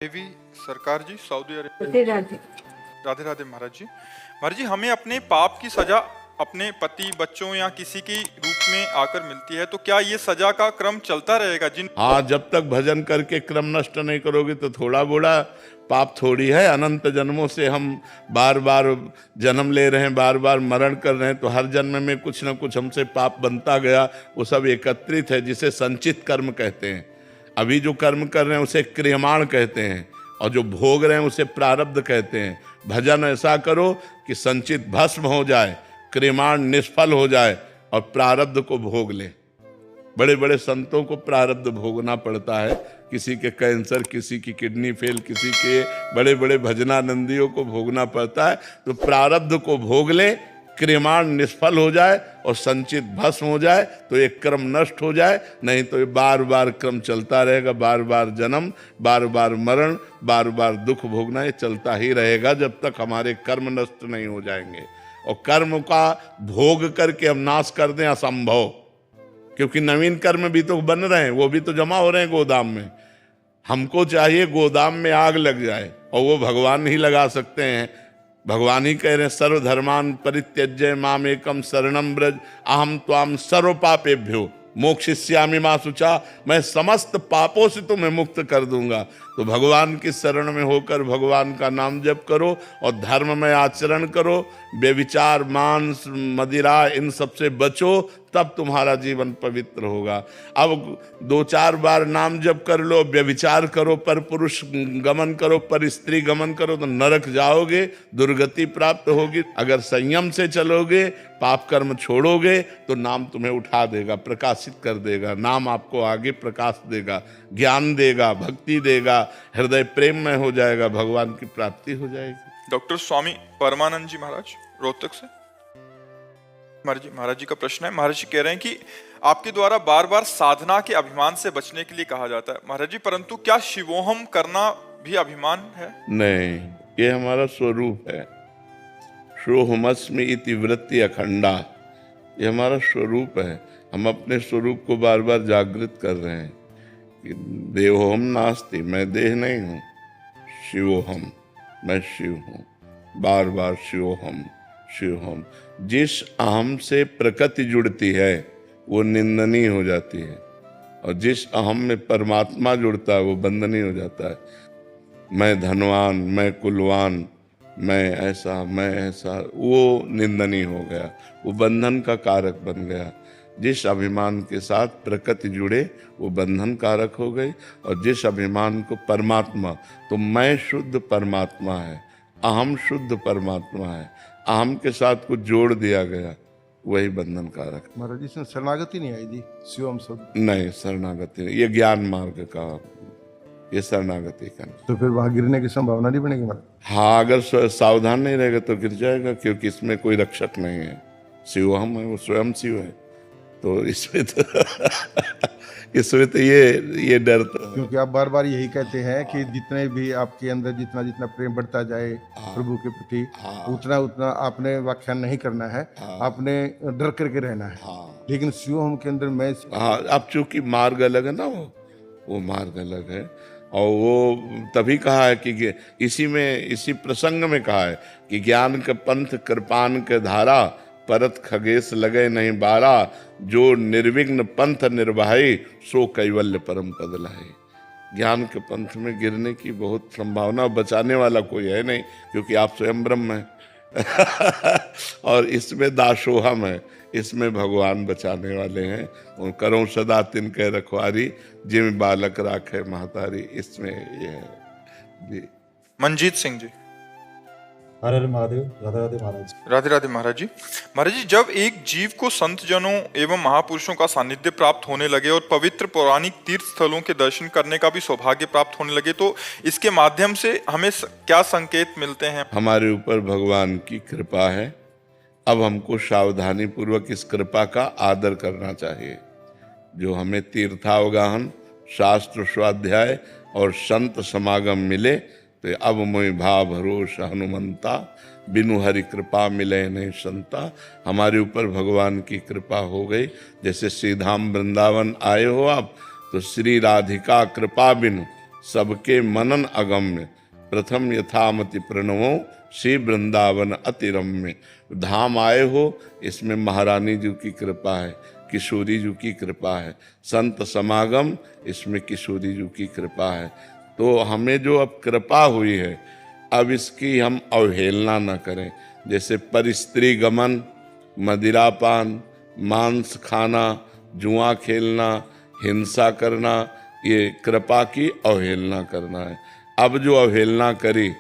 देवी सरकार जी, Saudi Arabia. Radhe Radhe. Radhe Radhe महाराज जी। महाराज जी, हमें अपने पाप की सजा अपने पति, बच्चों या किसी की रूप में आकर मिलती है, तो क्या ये सजा का क्रम चलता रहेगा? हाँ, जब तक भजन करके क्रम नष्ट नहीं करोगे तो थोड़ा बोड़ा पाप थोड़ी है। अनंत जन्मों से हम बार बार जन्म ले रहे हैं, बार बार मरण कर रहे हैं, तो हर जन्म में कुछ ना कुछ हमसे पाप बनता गया। वो सब एकत्रित है, जिसे संचित कर्म कहते हैं। अभी जो कर्म कर रहे हैं उसे क्रियमाण कहते हैं, और जो भोग रहे हैं उसे प्रारब्ध कहते हैं। भजन ऐसा करो कि संचित भस्म हो जाए, क्रियमाण निष्फल हो जाए और प्रारब्ध को भोग ले। बड़े बड़े संतों को प्रारब्ध भोगना पड़ता है, किसी के कैंसर, किसी की किडनी फेल, किसी के बड़े बड़े भजनानंदियों को भोगना पड़ता है। तो प्रारब्ध को भोग ले, क्रियमाण निष्फल हो जाए और संचित भस्म हो जाए, तो एक क्रम नष्ट हो जाए। नहीं तो ये बार बार क्रम चलता रहेगा, बार बार जन्म, बार बार मरण, बार बार दुख भोगना, ये चलता ही रहेगा जब तक हमारे कर्म नष्ट नहीं हो जाएंगे। और कर्म का भोग करके हम नाश कर दें असंभव, क्योंकि नवीन कर्म भी तो बन रहे हैं, वो भी तो जमा हो रहे हैं गोदाम में। हमको चाहिए गोदाम में आग लग जाए, और वो भगवान ही लगा सकते हैं। भगवान ही कह रहे हैं, सर्वधर्मान परित्यज्य माम एकम शरणम ब्रज अहम त्वाम सर्व पापेभ्यो मोक्षयिष्यामि मा शुचा। मैं समस्त पापों से तुम्हें मुक्त कर दूंगा। तो भगवान की शरण में होकर भगवान का नाम जप करो और धर्म में आचरण करो। व्यभिचार, मांस, मदिरा, इन सब से बचो, तब तुम्हारा जीवन पवित्र होगा। अब 2-4 बार नाम जप कर लो, व्यभिचार करो, पर पुरुष गमन करो, पर स्त्री गमन करो, तो नरक जाओगे, दुर्गति प्राप्त होगी। अगर संयम से चलोगे, पाप कर्म छोड़ोगे, तो नाम तुम्हें उठा देगा, प्रकाशित कर देगा। नाम आपको आगे प्रकाश देगा, ज्ञान देगा, भक्ति देगा, हृदय प्रेम में हो जाएगा, भगवान की प्राप्ति हो जाएगी। डॉक्टर स्वामी परमानंद जी महाराज, रोहतक से। महाराज जी का प्रश्न है। महाराज जी कह रहे हैं कि आपके द्वारा बार बार साधना के अभिमान से बचने के लिए कहा जाता है महाराज जी, परंतु क्या शिवोहम करना भी अभिमान है? नहीं, ये हमारा स्वरूप है। सोहमस्मि इति वृत्ति अखंडा, ये हमारा स्वरूप है। हम अपने स्वरूप को बार बार जागृत कर रहे हैं कि देहोहम नास्ति, मैं देह नहीं हूँ, शिवोहम, मैं शिव हूँ। बार बार शिवोहम शिवोहम। जिस अहम से प्रकृति जुड़ती है वो निंदनीय हो जाती है, और जिस अहम में परमात्मा जुड़ता है वो बंदनीय हो जाता है। मैं धनवान, मैं कुलवान, मैं ऐसा, वो निंदनीय हो गया, वो बंधन का कारक बन गया। जिस अभिमान के साथ प्रकृति जुड़े वो बंधन कारक हो गई, और जिस अभिमान को परमात्मा, तो मैं शुद्ध परमात्मा है, अहम शुद्ध परमात्मा है, अहम के साथ कुछ जोड़ दिया गया, वही बंधन कारक। महाराज जी, इसमें शरणागति नहीं आई थी, शिवम शब्द नहीं, शरणागति नहीं, ये ज्ञान मार्ग का, ये शरणागति का नहीं। तो फिर वहां गिरने की संभावना नहीं बनेगी महाराज? हाँ, अगर सावधान नहीं रहेगा तो गिर जाएगा, क्योंकि इसमें कोई रक्षक नहीं है। शिव हम है, वो स्वयं शिव है, तो इसमें तो ये डर तो, क्योंकि आप बार बार यही कहते हैं कि जितने भी आपके अंदर जितना जितना प्रेम बढ़ता जाए प्रभु के प्रति, उतना उतना आपने व्याख्यान नहीं करना है, आपने डर करके रहना है। लेकिन शिव हम के अंदर मैं, हाँ, अब चूंकि मार्ग अलग है ना, वो मार्ग अलग है। और वो तभी कहा है कि इसी प्रसंग में कहा है कि ज्ञान के पंथ कृपान के धारा, परत खगेश लगे नहीं बारा, जो निर्विघ्न पंथ निर्वाही, सो कैवल्य परम पद लाए। ज्ञान के पंथ में गिरने की बहुत संभावना, बचाने वाला कोई है नहीं, क्योंकि आप स्वयं ब्रह्म हैं और इसमें दासोहम है, इसमें भगवान बचाने वाले हैं। और करो सदा तिनके रखवारी, जिम बालक राखे महतारी, इसमें ये है जी। मनजीत सिंह जी। हर हर महादेव। राधे राधे महाराज। राधे राधे महाराज जी। महाराज जी, जब एक जीव को संत जनों एवं महापुरुषों का सानिध्य प्राप्त होने लगे और पवित्र पौराणिक तीर्थ स्थलों के दर्शन करने का भी सौभाग्य प्राप्त होने लगे, तो इसके माध्यम से हमें क्या संकेत मिलते हैं? हमारे ऊपर भगवान की कृपा है। अब हमको सावधानी पूर्वक इस कृपा का आदर करना चाहिए। जो हमें तीर्थावगाहन, शास्त्र स्वाध्याय और संत समागम मिले, तो अब मोहि भाव भरोस हनुमंता, बिनु हरि कृपा मिले नहीं संता। हमारे ऊपर भगवान की कृपा हो गई। जैसे श्रीधाम वृंदावन आए हो आप, तो श्री राधिका कृपा बिनु सबके मनन अगम्य, प्रथम यथामति प्रणवो श्री वृंदावन अति रम्य। धाम आए हो, इसमें महारानी जी की कृपा है, किशोरी जी की कृपा है, संत समागम, इसमें किशोरी जी की कृपा है। तो हमें जो अब कृपा हुई है, अब इसकी हम अवहेलना न करें। जैसे परिस्त्री गमन, मदिरापान, मांस खाना, जुआ खेलना, हिंसा करना, ये कृपा की अवहेलना करना है। अब जो अवहेलना करी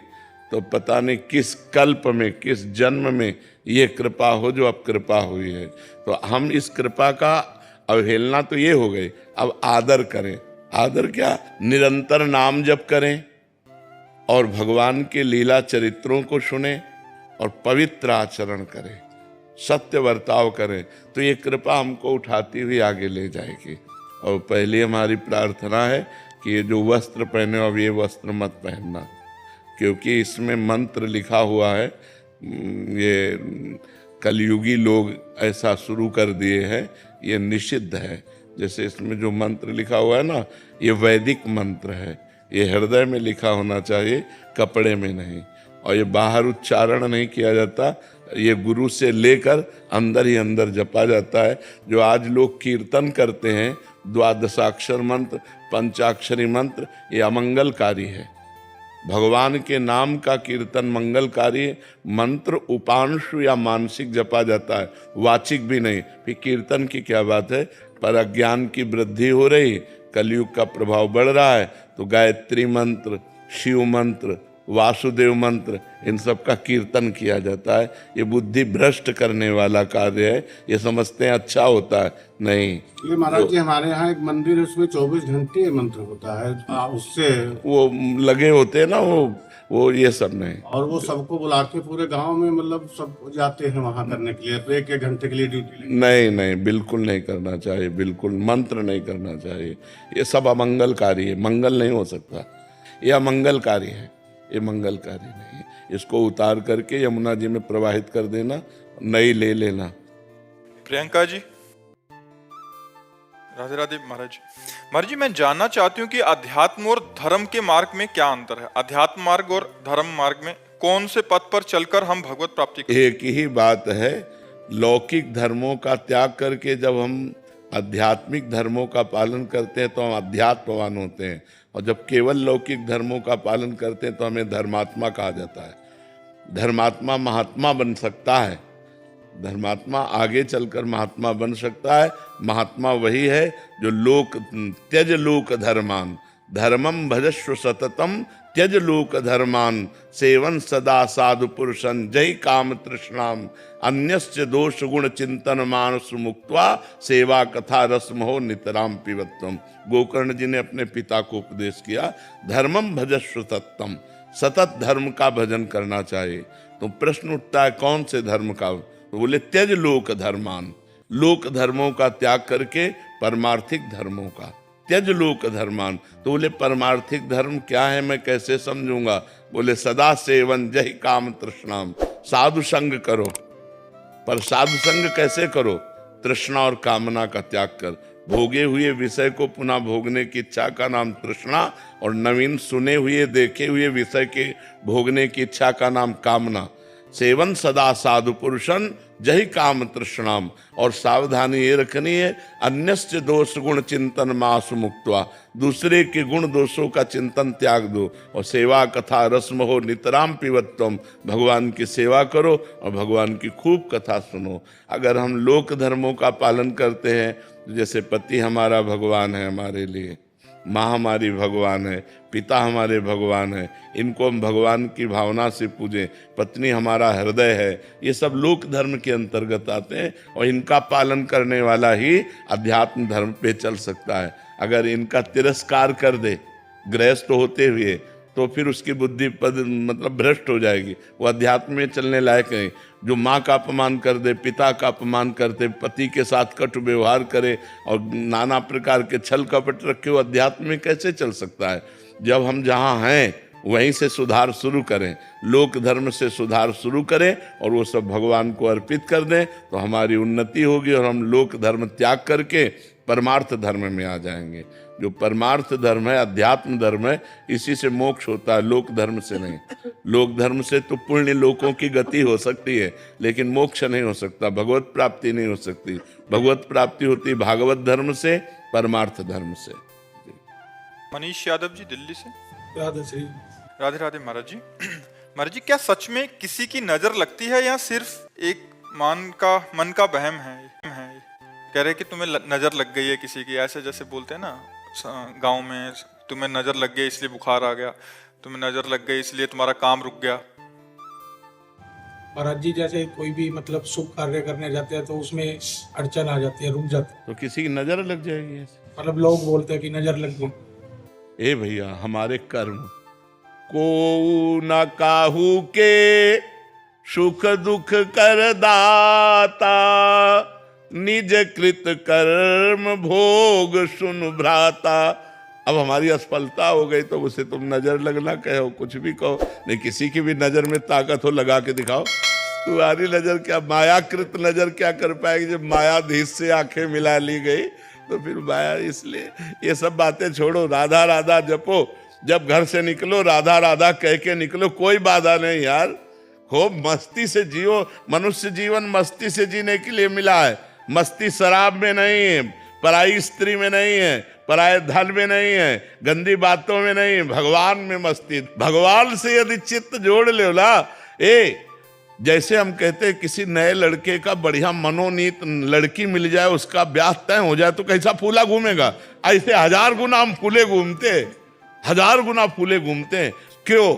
तो पता नहीं किस कल्प में, किस जन्म में ये कृपा हो जो अब कृपा हुई है। तो हम इस कृपा का अवहेलना तो ये हो गई, अब आदर करें। आदर क्या? निरंतर नाम जप करें और भगवान के लीला चरित्रों को सुने और पवित्र आचरण करें, सत्य बर्ताव करें, तो ये कृपा हमको उठाती हुई आगे ले जाएगी। और पहली हमारी प्रार्थना है कि ये जो वस्त्र पहने अब ये वस्त्र मत पहनना, क्योंकि इसमें मंत्र लिखा हुआ है। ये कलयुगी लोग ऐसा शुरू कर दिए हैं, ये निषिद्ध है। जैसे इसमें जो मंत्र लिखा हुआ है ना, ये वैदिक मंत्र है, ये हृदय में लिखा होना चाहिए, कपड़े में नहीं। और ये बाहर उच्चारण नहीं किया जाता, ये गुरु से लेकर अंदर ही अंदर जपा जाता है। जो आज लोग कीर्तन करते हैं, द्वादशाक्षर मंत्र, पंचाक्षरी मंत्र, ये अमंगलकारी है। भगवान के नाम का कीर्तन मंगलकारी मंत्र उपांशु या मानसिक जपा जाता है, वाचिक भी नहीं। फिर कीर्तन की क्या बात है? पर अज्ञान की वृद्धि हो रही, कलयुग का प्रभाव बढ़ रहा है, तो गायत्री मंत्र, शिव मंत्र, वासुदेव मंत्र, इन सब का कीर्तन किया जाता है। ये बुद्धि भ्रष्ट करने वाला कार्य है। ये समझते हैं अच्छा होता है, नहीं। ये महाराज जी हमारे यहाँ एक मंदिर है, उसमें 24 घंटे मंत्र होता है, उससे वो लगे होते हैं ना, वो ये सब नहीं। और वो सबको बुला के पूरे गांव में मतलब सब जाते हैं वहां करने के लिए, तो एक घंटे के लिए ड्यूटी। नहीं, बिल्कुल नहीं करना चाहिए, बिल्कुल मंत्र नहीं करना चाहिए। ये सब अमंगलकारी है, मंगल नहीं हो सकता। ये अमंगलकारी है, ये मंगलकारी नहीं है। इसको उतार करके यमुना जी में प्रवाहित कर देना, नई ले लेना। प्रियंका जी, राधे राधे महाराज। महाराज जी, मैं जानना चाहती हूँ कि अध्यात्म और धर्म के मार्ग में क्या अंतर है? अध्यात्म मार्ग और धर्म मार्ग में कौन से पथ पर चलकर हम भगवत प्राप्ति करें? एक ही बात है, लौकिक धर्मों का त्याग करके जब हम आध्यात्मिक धर्मों का पालन करते हैं तो हम अध्यात्मवान होते हैं, और जब केवल लौकिक धर्मों का पालन करते हैं तो हमें धर्मात्मा कहा जाता है। धर्मात्मा महात्मा बन सकता है, धर्मात्मा आगे चलकर महात्मा बन सकता है। महात्मा वही है जो लोक त्यज लोक धर्मान, धर्मम भजस्व सततम त्यज लोक धर्मान, सेवन सदा साधु पुरुषन जय काम तृष्णाम, अन्यस्य दोष गुण चिंतन मानस मुक्त्वा, सेवा कथा रसमहो नितराम पिबत्वम। गोकर्ण जी ने अपने पिता को उपदेश किया, धर्मम भजस्व सततम, सतत धर्म का भजन करना चाहिए। तो प्रश्न उठता है कौन से धर्म का? तो बोले त्यज लोक धर्मान, लोक धर्मों का त्याग करके परमार्थिक धर्मों का। त्यज लोक धर्मान, तो बोले परमार्थिक धर्म क्या है, मैं कैसे समझूंगा? बोले सदा सेवन जय काम तृष्णाम, साधु संग करो। पर साधु संग कैसे करो? तृष्णा और कामना का त्याग कर। भोगे हुए विषय को पुनः भोगने की इच्छा का नाम तृष्णा, और नवीन सुने हुए देखे हुए विषय के भोगने की इच्छा का नाम कामना। सेवन सदा साधु पुरुषन जही काम तृष्णाम, और सावधानी ये रखनी है, अन्यस्य दोष गुण चिंतन मासु मुक्त्वा, दूसरे के गुण दोषों का चिंतन त्याग दो, और सेवा कथा रस्म हो नितराम पिबत्वम, भगवान की सेवा करो और भगवान की खूब कथा सुनो। अगर हम लोक धर्मों का पालन करते हैं, जैसे पति हमारा भगवान है हमारे लिए, माँ हमारी भगवान है, पिता हमारे भगवान है, इनको हम भगवान की भावना से पूजें, पत्नी हमारा हृदय है, ये सब लोक धर्म के अंतर्गत आते हैं, और इनका पालन करने वाला ही अध्यात्म धर्म पे चल सकता है। अगर इनका तिरस्कार कर दे गृहस्थ होते हुए, तो फिर उसकी बुद्धि मतलब भ्रष्ट हो जाएगी, वो अध्यात्म में चलने लायक नहीं। जो माँ का अपमान कर दे, पिता का अपमान करते, पति के साथ कटु व्यवहार करे और नाना प्रकार के छल कपट रखे, वो अध्यात्म में कैसे चल सकता है? जब हम जहाँ हैं वहीं से सुधार शुरू करें, लोक धर्म से सुधार शुरू करें और वो सब भगवान को अर्पित कर दें, तो हमारी उन्नति होगी और हम लोक धर्म त्याग करके परमार्थ धर्म में आ जाएंगे। जो परमार्थ धर्म है, अध्यात्म धर्म है, इसी से मोक्ष होता है, लोक धर्म से नहीं। लोक धर्म से तो पुण्य लोकों की गति हो सकती है, लेकिन मोक्ष नहीं हो सकता, भगवत प्राप्ति नहीं हो सकती। भगवत प्राप्ति होती भागवत धर्म से, परमार्थ धर्म से। मनीष यादव जी दिल्ली से। राधे श्री। राधे राधे महाराज जी। महाराज जी, क्या सच में किसी की नजर लगती है या सिर्फ एक मन का वहम है? कह रहे कि तुम्हें नजर लग गई है किसी की, ऐसे जैसे बोलते हैं ना गांव में, तुम्हें नजर लग गई इसलिए बुखार आ गया, तुम्हें नजर लग गई इसलिए तुम्हारा काम रुक गया। महाराज जी, जैसे कोई भी मतलब शुभ कार्य करने जाते हैं तो उसमें अड़चन आ जाती है, रुक जाते हैं, तो किसी की नजर लग जाएगी ऐसे? मतलब लोग बोलते हैं कि नजर लग गई। ए भैया, हमारे कर्म को न काहू के सुख दुख कर दाता, निज कृत कर्म भोग सुन भ्राता। अब हमारी असफलता हो गई तो उसे तुम नजर लगना कहो, कुछ भी कहो, नहीं किसी की भी नजर में ताकत हो लगा के दिखाओ। तुम्हारी नजर क्या, मायाकृत नजर क्या कर पाएगी? जब मायाधीश से आंखें मिला ली गई तो फिर माया, इसलिए ये सब बातें छोड़ो, राधा राधा जपो। जब घर से निकलो राधा राधा कह के निकलो, कोई बाधा नहीं यार। खूब मस्ती से जियो। मनुष्य जीवन मस्ती से जीने के लिए मिला है। मस्ती शराब में नहीं है, पराई स्त्री में नहीं है, पराये धन में नहीं है, गंदी बातों में नहीं है, भगवान में मस्ती। भगवान से यदि चित्त जोड़ लो ना, जैसे हम कहते हैं किसी नए लड़के का बढ़िया मनोनीत लड़की मिल जाए, उसका ब्याह तय हो जाए तो कैसा फूला घूमेगा, ऐसे 1000 गुना हम फूले घूमते, 1000 गुना फूले घूमते। क्यों?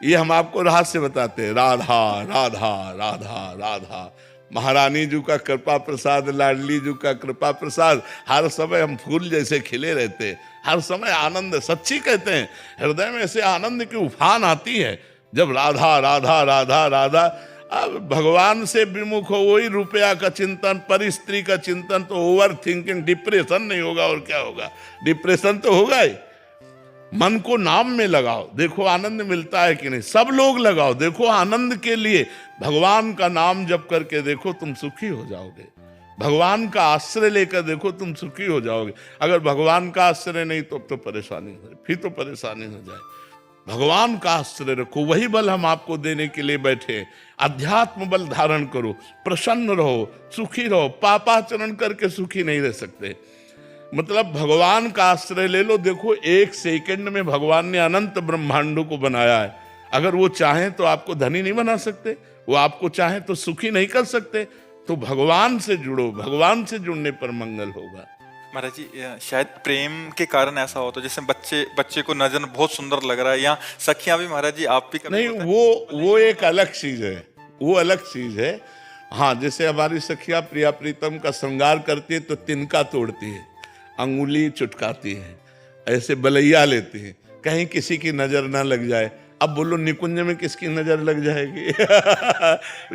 ये हम आपको रहस्य बताते हैं। राधा राधा राधा राधा, महारानी जी का कृपा प्रसाद, लाडली जी का कृपा प्रसाद, हर समय हम फूल जैसे खिले रहते, हर समय आनंद। सच्ची कहते हैं, हृदय में ऐसे आनंद की उफान आती है जब राधा राधा राधा राधा। अब भगवान से विमुख हो, वही रुपया का चिंतन, पर स्त्री का चिंतन, तो ओवर थिंकिंग, डिप्रेशन नहीं होगा और क्या होगा? डिप्रेशन तो होगा ही। मन को नाम में लगाओ, देखो आनंद मिलता है कि नहीं। सब लोग लगाओ, देखो आनंद के लिए भगवान का नाम जप करके देखो, तुम सुखी हो जाओगे। भगवान का आश्रय लेकर देखो, तुम सुखी हो जाओगे। अगर भगवान का आश्रय नहीं तो परेशानी हो जाए, फिर तो परेशानी हो जाए। भगवान का आश्रय रखो, वही बल हम आपको देने के लिए बैठे। अध्यात्म बल धारण करो, प्रसन्न रहो, सुखी रहो। पापाचरण करके सुखी नहीं रह सकते। मतलब भगवान का आश्रय ले लो। देखो 1 सेकंड में भगवान ने अनंत ब्रह्मांडों को बनाया है। अगर वो चाहें तो आपको धनी नहीं बना सकते, वो आपको चाहें तो सुखी नहीं कर सकते। तो भगवान से जुड़ो, भगवान से जुड़ने पर मंगल होगा। महाराज जी, शायद प्रेम के कारण ऐसा होता है, जैसे बच्चे को नजर में बहुत सुंदर लग रहा है, या सखियां भी महाराज जी आप भी नहीं, वो एक अलग चीज है, वो अलग चीज है। हाँ, जैसे हमारी सखियां प्रिया प्रीतम का श्रृंगार करती है तो तिनका तोड़ती है, अंगुली चुटकाती है, ऐसे बलैया लेती है, कहीं किसी की नजर ना लग जाए। अब बोलो निकुंज में किसकी नजर लग जाएगी?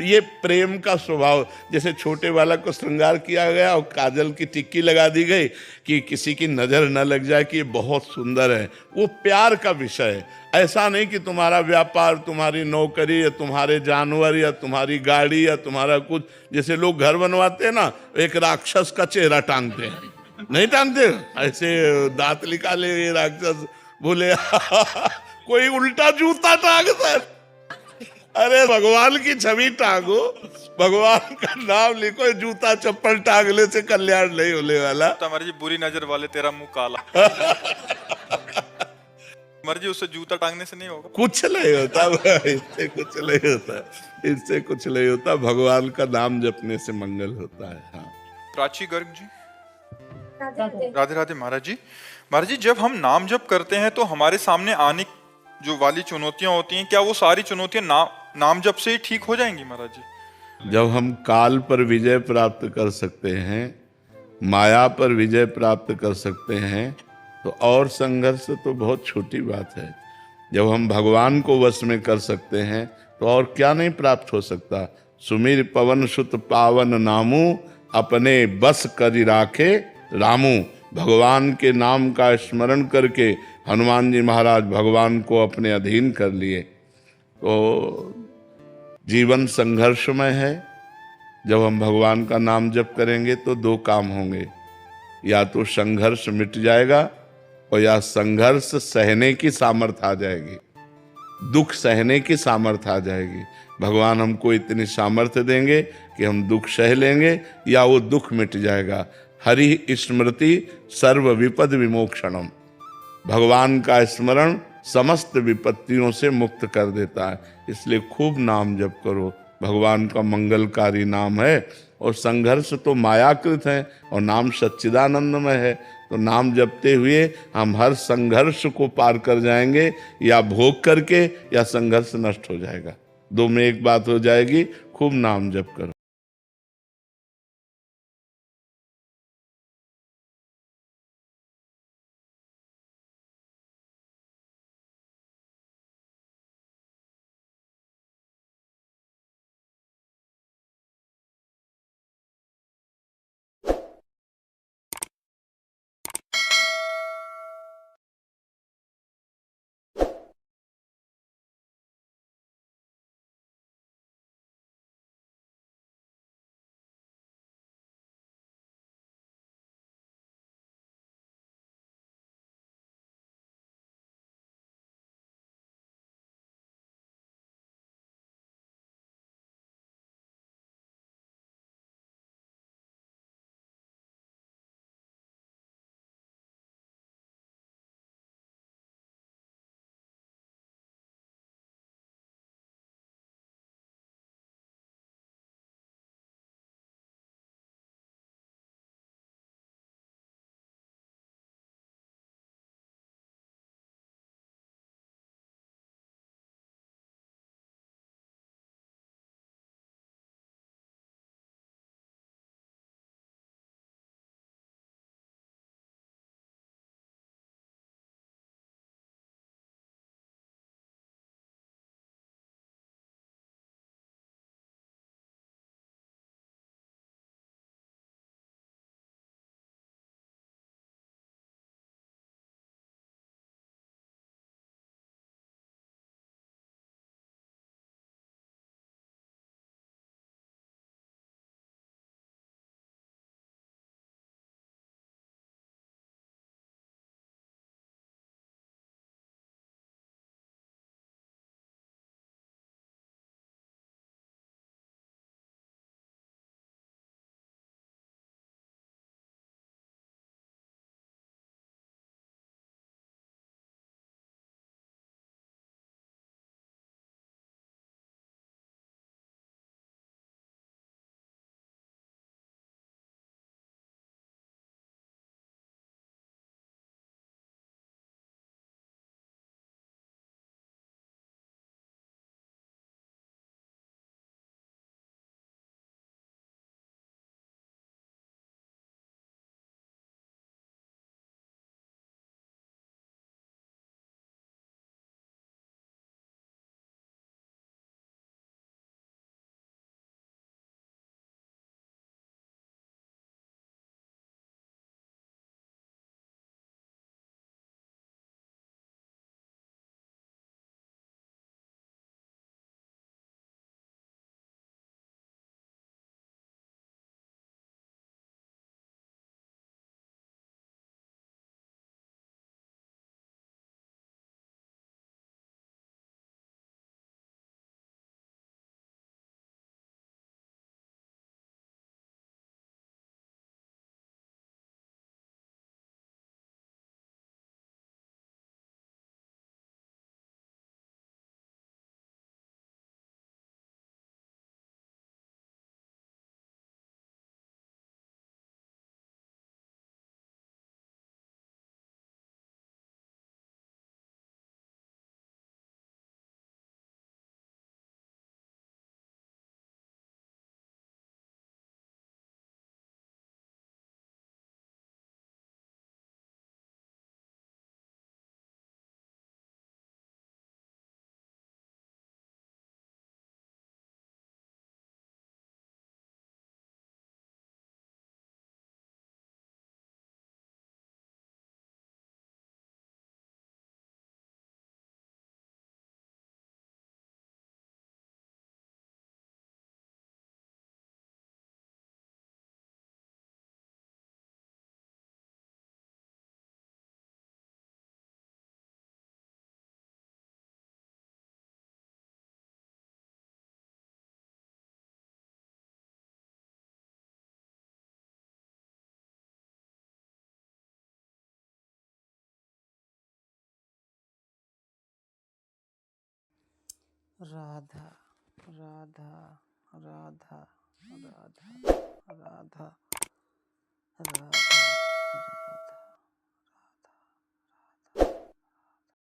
ये प्रेम का स्वभाव। जैसे छोटे बालक को श्रृंगार किया गया और काजल की टिक्की लगा दी गई कि किसी की नजर न लग जाए कि ये बहुत सुंदर है, वो प्यार का विषय है। ऐसा नहीं कि तुम्हारा व्यापार, तुम्हारी नौकरी, या तुम्हारे जानवर, या तुम्हारी गाड़ी, या तुम्हारा कुछ। जैसे लोग घर बनवाते हैं ना, एक राक्षस का चेहरा टांगते हैं, नहीं टांगते ऐसे दांत निकाले ये राक्षस, बोले कोई उल्टा जूता टांगता है। अरे भगवान की छवि टांगो, भगवान का नाम लिखो, जूता चप्पल टांगने से कल्याण नहीं होने वाला। तो हमारी जी बुरी नजर वाले तेरा मुंह काला। मर्जी, उससे जूता टांगने से नहीं होगा, कुछ नहीं होता, इससे कुछ नहीं होता, इससे कुछ नहीं होता। भगवान का नाम जपने से मंगल होता है। हाँ, प्राची गर्ग जी। राधे राधे महाराज जी। महाराज जी, जब हम नाम जप करते हैं तो हमारे सामने आने जो वाली चुनौतियां होती हैं, क्या वो सारी चुनौतियां नाम जप से ही ठीक हो जाएंगी महाराज जी? जब हम काल पर विजय प्राप्त कर सकते हैं, माया पर विजय प्राप्त कर सकते हैं, तो और संघर्ष तो बहुत छोटी बात है। जब हम भगवान को वश में कर सकते हैं तो और क्या नहीं प्राप्त हो सकता। सुमिर पवन सुत पावन नामू, अपने बस करि राखे रामू। भगवान के नाम का स्मरण करके हनुमान जी महाराज भगवान को अपने अधीन कर लिए। तो जीवन संघर्षमय है। जब हम भगवान का नाम जप करेंगे तो 2 काम होंगे। या तो संघर्ष मिट जाएगा और या संघर्ष सहने की सामर्थ्य आ जाएगी, दुख सहने की सामर्थ्य आ जाएगी। भगवान हमको इतनी सामर्थ्य देंगे कि हम दुख सह लेंगे या वो दुख मिट जाएगा। हरि स्मृति सर्व विपद विमोक्षणम, भगवान का स्मरण समस्त विपत्तियों से मुक्त कर देता है। इसलिए खूब नाम जप करो, भगवान का मंगलकारी नाम है। और संघर्ष तो मायाकृत है और नाम सच्चिदानंदमय है, तो नाम जपते हुए हम हर संघर्ष को पार कर जाएंगे, या भोग करके या संघर्ष नष्ट हो जाएगा, दो में एक बात हो जाएगी। खूब नाम जप करो। राधा राधा राधा राधा राधा राधा